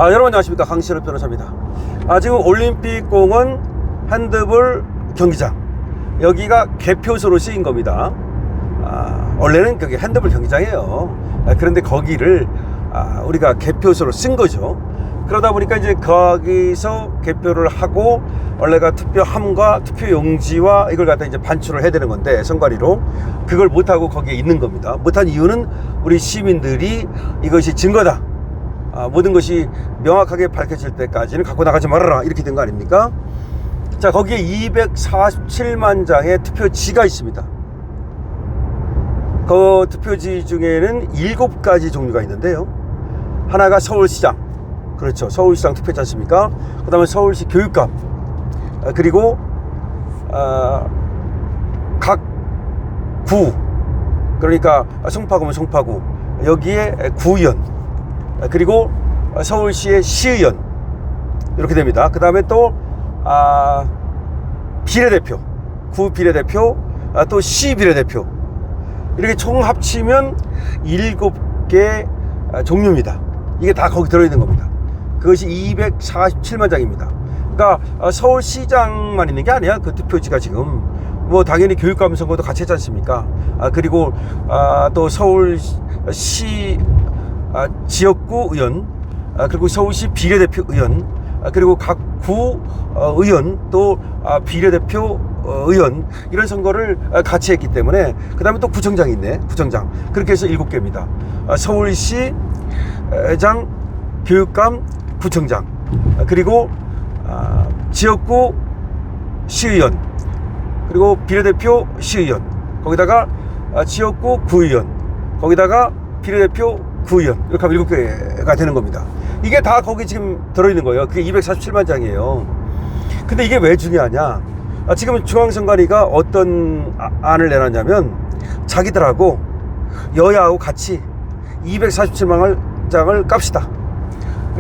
여러분 안녕하십니까, 강신업 변호사입니다. 지금 올림픽공원 핸드볼 경기장, 여기가 개표소로 쓰인 겁니다. 원래는 그게 핸드볼 경기장이에요. 그런데 거기를 우리가 개표소로 쓴 거죠. 그러다 보니까 이제 거기서 개표를 하고 원래가 투표함과 투표용지와 이걸 갖다 이제 반출을 해야 되는 건데, 선관위로 그걸 못하고 거기에 있는 겁니다. 못한 이유는 우리 시민들이 이것이 증거다, 모든 것이 명확하게 밝혀질 때까지는 갖고 나가지 말아라, 이렇게 된 거 아닙니까? 자, 거기에 247만 장의 투표지가 있습니다. 그 투표지 중에는 7가지 종류가 있는데요. 하나가 서울시장, 그렇죠, 서울시장 투표지 않습니까? 그 다음에 서울시 교육감, 그리고 각 구, 그러니까 송파구면 송파구, 여기에 구의원, 그리고 서울시의 시의원, 이렇게 됩니다. 그 다음에 또 비례대표, 구 비례대표, 또 시 비례대표, 이렇게 총 합치면 7개 종류입니다. 이게 다 거기 들어있는 겁니다. 그것이 247만 장입니다. 그러니까 서울시장만 있는 게 아니야. 그 투표지가 지금 뭐 당연히 교육감 선거도 같이 했지 않습니까? 그리고 또 서울시 지역구 의원, 그리고 서울시 비례대표 의원, 그리고 각 구 의원, 또 비례대표 의원, 이런 선거를 같이 했기 때문에, 그 다음에 또 구청장이 있네, 구청장. 그렇게 해서 7개입니다. 서울시장, 교육감, 구청장, 그리고 지역구 시의원, 그리고 비례대표 시의원, 거기다가 지역구 구의원, 거기다가 비례대표 구의원, 이렇게 하면 7개가 되는 겁니다. 이게 다 거기 지금 들어있는 거예요. 그게 247만 장이에요. 근데 이게 왜 중요하냐? 지금 중앙선관위가 어떤 안을 내놨냐면, 자기들하고 여야하고 같이 247만 장을 깝시다.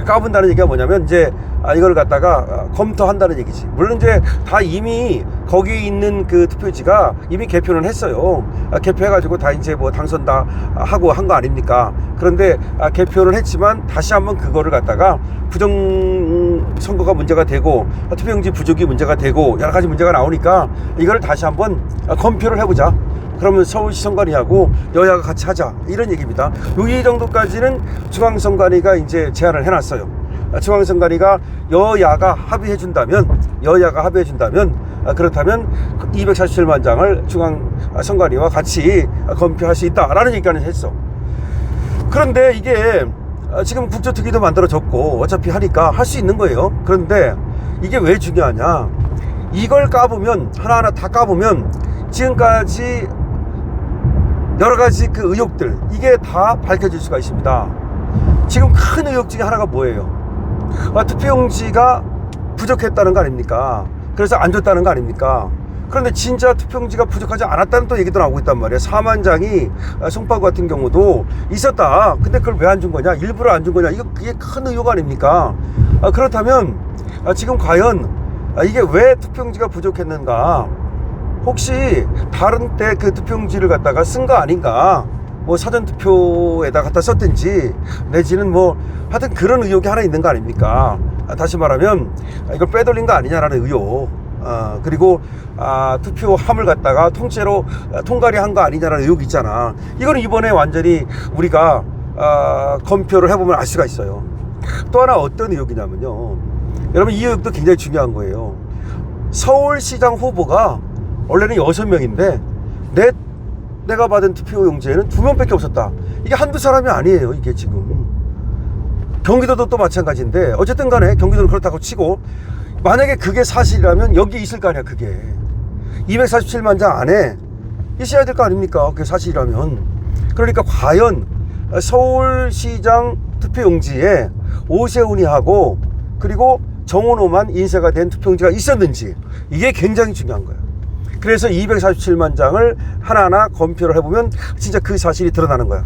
까분다는 얘기가 뭐냐면, 이제 이걸 갖다가 검토한다는 얘기지. 물론 이제 다 이미 거기에 있는 그 투표지가 이미 개표는 했어요. 개표해가지고 다 이제 뭐 당선 다 하고 한 거 아닙니까? 그런데 개표는 했지만 다시 한번 그거를 갖다가 부정선거가 문제가 되고 투표용지 부족이 문제가 되고 여러 가지 문제가 나오니까 이걸 다시 한번 검표를 해보자. 그러면 서울시 선관위하고 여야가 같이 하자, 이런 얘기입니다. 여기 정도까지는 중앙선관위가 이제 제안을 해놨어요. 중앙선관위가 여야가 합의해준다면, 그렇다면 247만 장을 중앙선관위와 같이 검표할 수 있다라는 얘기까지 했어. 그런데 이게 지금 국조특위도 만들어졌고 어차피 하니까 할 수 있는 거예요. 그런데 이게 왜 중요하냐? 이걸 까보면, 하나하나 다 까보면 지금까지 여러 가지 그 의혹들, 이게 다 밝혀질 수가 있습니다. 지금 큰 의혹 중에 하나가 뭐예요? 투표용지가 부족했다는 거 아닙니까? 그래서 안 줬다는 거 아닙니까? 그런데 진짜 투표용지가 부족하지 않았다는 또 얘기도 나오고 있단 말이에요. 4만 장이 송파구 같은 경우도 있었다. 근데 그걸 왜 안 준 거냐? 일부러 안 준 거냐? 그게 큰 의혹 아닙니까? 그렇다면 지금 과연 이게 왜 투표용지가 부족했는가? 혹시 다른 때 그 투표용지를 갖다가 쓴 거 아닌가? 뭐 사전투표에다 갖다 썼든지, 내지는 뭐 하여튼 그런 의혹이 하나 있는 거 아닙니까? 다시 말하면 이걸 빼돌린 거 아니냐라는 의혹, 그리고 투표함을 갖다가 통째로 통과리 한 거 아니냐라는 의혹이 있잖아. 이거는 이번에 완전히 우리가 검표를 해보면 알 수가 있어요. 또 하나 어떤 의혹이냐면요, 여러분, 이 의혹도 굉장히 중요한 거예요. 서울시장 후보가 원래는 6명인데 내가 받은 투표용지에는 2명밖에 없었다. 이게 한두 사람이 아니에요. 이게 지금 경기도도 또 마찬가지인데, 어쨌든 간에 경기도는 그렇다고 치고, 만약에 그게 사실이라면 여기 있을 거 아니야. 그게 247만 장 안에 있어야 될 거 아닙니까? 그게 사실이라면. 그러니까 과연 서울시장 투표용지에 오세훈이하고 그리고 정원호만 인쇄가 된 투표용지가 있었는지, 이게 굉장히 중요한 거예요. 그래서 247만 장을 하나하나 검표를 해보면 진짜 그 사실이 드러나는 거야.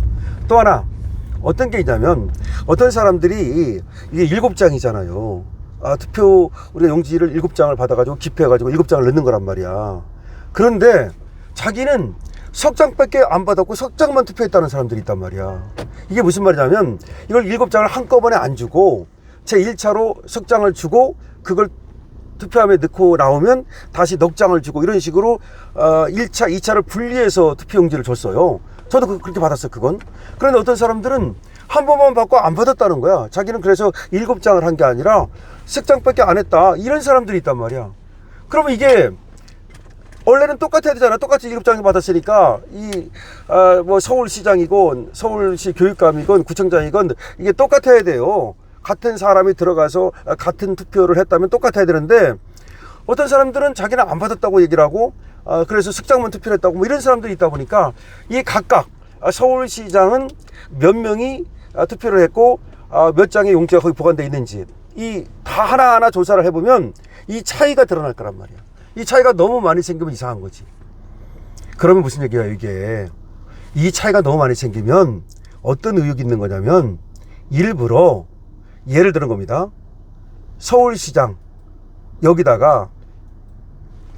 또 하나 어떤 게 있냐면, 어떤 사람들이 이게 7장이잖아요. 투표 우리가 용지를 7장을 받아가지고 기표해가지고 7장을 넣는 거란 말이야. 그런데 자기는 석 장밖에 안 받았고 석 장만 투표했다는 사람들이 있단 말이야. 이게 무슨 말이냐면 이걸 7장을 한꺼번에 안 주고 제1차로 석 장을 주고 그걸 투표함에 넣고 나오면 다시 넉 장을 주고 이런 식으로 1차, 2차를 분리해서 투표용지를 줬어요. 저도 그렇게 받았어요, 그건. 그런데 어떤 사람들은 한 번만 받고 안 받았다는 거야. 자기는 그래서 7장을 한 게 아니라 10장밖에 안 했다. 이런 사람들이 있단 말이야. 그러면 이게 원래는 똑같아야 되잖아. 똑같이 7장을 받았으니까 뭐 서울시장이건 서울시 교육감이건 구청장이건 이게 똑같아야 돼요. 같은 사람이 들어가서 같은 투표를 했다면 똑같아야 되는데 어떤 사람들은 자기는 안 받았다고 얘기를 하고 그래서 석장만 투표를 했다고 뭐 이런 사람들이 있다 보니까 이 각각 서울시장은 몇 명이 투표를 했고 몇 장의 용지가 거기 보관되어 있는지 이 다 하나하나 조사를 해보면 이 차이가 드러날 거란 말이야. 이 차이가 너무 많이 생기면 이상한 거지. 그러면 무슨 얘기야 이게. 이 차이가 너무 많이 생기면 어떤 의혹이 있는 거냐면 일부러 예를 드는 겁니다. 서울시장 여기다가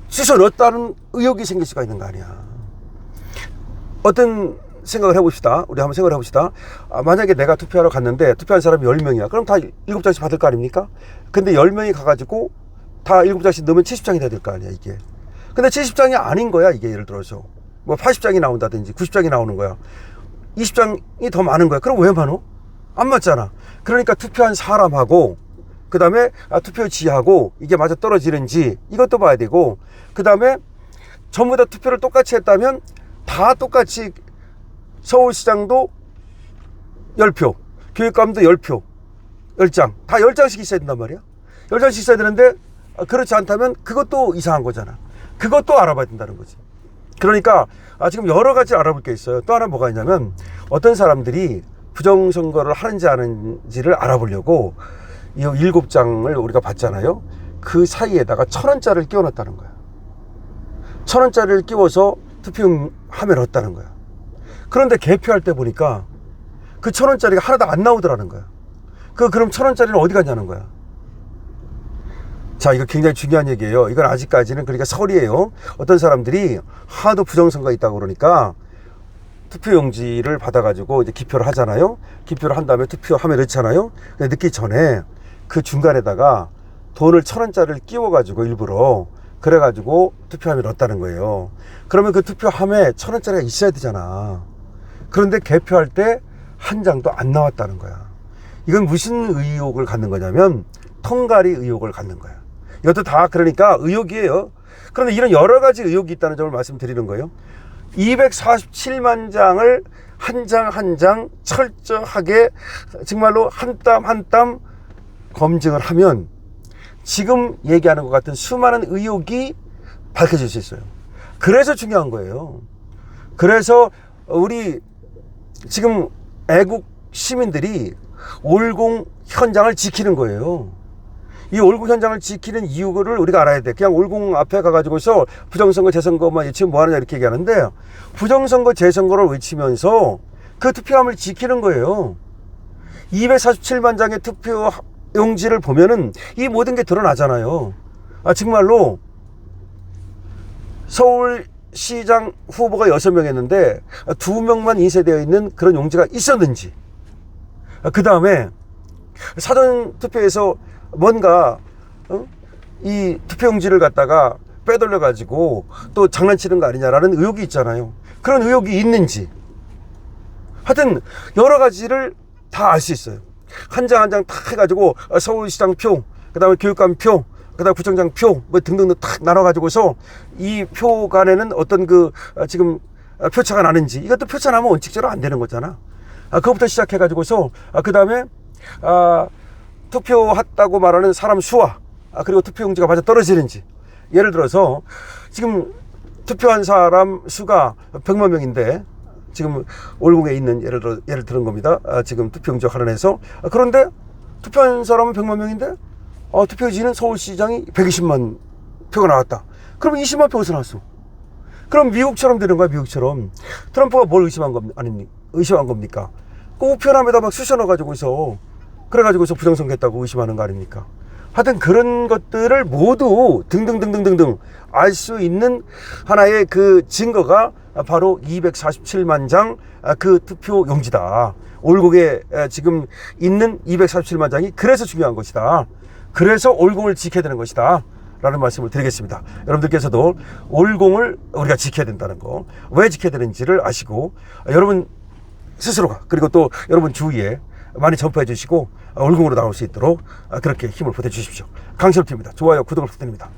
쑤셔 넣었다는 의혹이 생길 수가 있는 거 아니야. 어떤 생각을 해봅시다. 우리 한번 생각을 해봅시다. 만약에 내가 투표하러 갔는데 투표한 사람이 10명이야. 그럼 다 7장씩 받을 거 아닙니까? 근데 10명이 가가지고 다 7장씩 넣으면 70장이 돼야 될 거 아니야 이게. 근데 70장이 아닌 거야 이게. 예를 들어서 뭐 80장이 나온다든지 90장이 나오는 거야. 20장이 더 많은 거야. 그럼 왜 많어? 안 맞잖아. 그러니까 투표한 사람하고 그 다음에 투표지하고 이게 맞아 떨어지는지 이것도 봐야 되고 그 다음에 전부 다 투표를 똑같이 했다면 다 똑같이 서울시장도 10표, 교육감도 10표, 10장 다 10장씩 있어야 된단 말이야. 10장씩 있어야 되는데 그렇지 않다면 그것도 이상한 거잖아. 그것도 알아봐야 된다는 거지. 그러니까 지금 여러 가지 알아볼 게 있어요. 또 하나 뭐가 있냐면 어떤 사람들이 부정선거를 하는지 안 하는지를 알아보려고 이 7장을 우리가 봤잖아요. 그 사이에다가 1,000원짜리를 끼워놨다는 거야. 1,000원짜리를 끼워서 투표함에 넣었다는 거야. 그런데 개표할 때 보니까 그 1,000원짜리가 하나도 안 나오더라는 거야. 그럼 1,000원짜리는 어디 갔냐는 거야. 자, 이거 굉장히 중요한 얘기예요. 이건 아직까지는 그러니까 설이에요. 어떤 사람들이 하도 부정선거가 있다고 그러니까 투표용지를 받아가지고 이제 기표를 하잖아요. 기표를 한 다음에 투표함에 넣잖아요. 근데 넣기 전에 그 중간에다가 돈을 1,000원짜리를 끼워가지고 일부러 그래가지고 투표함에 넣었다는 거예요. 그러면 그 투표함에 1,000원짜리가 있어야 되잖아. 그런데 개표할 때 한 장도 안 나왔다는 거야. 이건 무슨 의혹을 갖는 거냐면 통가리 의혹을 갖는 거야. 이것도 다 그러니까 의혹이에요. 그런데 이런 여러 가지 의혹이 있다는 점을 말씀드리는 거예요. 247만 장을 한 장 한 장 철저하게 정말로 한 땀 한 땀 검증을 하면 지금 얘기하는 것 같은 수많은 의혹이 밝혀질 수 있어요. 그래서 중요한 거예요. 그래서 우리 지금 애국 시민들이 올공 현장을 지키는 거예요. 이 올공 현장을 지키는 이유를 우리가 알아야 돼. 그냥 올공 앞에 가가지고서 부정선거 재선거만 외치면 뭐하느냐 이렇게 얘기하는데 부정선거 재선거를 외치면서 그 투표함을 지키는 거예요. 247만 장의 투표 용지를 보면은 이 모든 게 드러나잖아요. 정말로 서울시장 후보가 6명 했는데 2명만 인쇄되어 있는 그런 용지가 있었는지, 그 다음에 사전투표에서 뭔가 이 투표용지를 갖다가 빼돌려 가지고 또 장난치는 거 아니냐라는 의혹이 있잖아요. 그런 의혹이 있는지 하여튼 여러 가지를 다 알 수 있어요. 한 장 한 장 탁 해가지고 서울시장 표, 그 다음에 교육감 표, 그 다음에 구청장 표 뭐 등등 탁 나눠가지고서 이 표 간에는 어떤 지금 표차가 나는지, 이것도 표차 나면 원칙적으로 안 되는 거잖아. 그것부터 시작해가지고서 그 다음에 투표했다고 말하는 사람 수와 그리고 투표용지가 맞아 떨어지는지, 예를 들어서 지금 투표한 사람 수가 100만 명인데 지금 올공에 있는 예를 들은 겁니다. 지금 투표용지 관련해서. 그런데 투표한 사람은 100만 명인데 투표지는 서울시장이 120만 표가 나왔다. 그럼 20만 표 어디서 나왔어? 그럼 미국처럼 되는 거야. 미국처럼. 트럼프가 뭘 의심한 겁니까? 그 우편함에다 막 쑤셔 넣어가지고서 그래가지고서 부정선거 했다고 의심하는 거 아닙니까? 하여튼 그런 것들을 모두 등등등등등등 알 수 있는 하나의 그 증거가 바로 247만 장 그 투표 용지다. 올곡에 지금 있는 247만 장이 그래서 중요한 것이다. 그래서 올공을 지켜야 되는 것이다 라는 말씀을 드리겠습니다. 여러분들께서도 올공을 우리가 지켜야 된다는 거, 왜 지켜야 되는지를 아시고 여러분 스스로가, 그리고 또 여러분 주위에 많이 전파해 주시고 올공으로 나올 수 있도록 그렇게 힘을 보태주십시오. 강철표입니다. 좋아요, 구독을 부탁드립니다.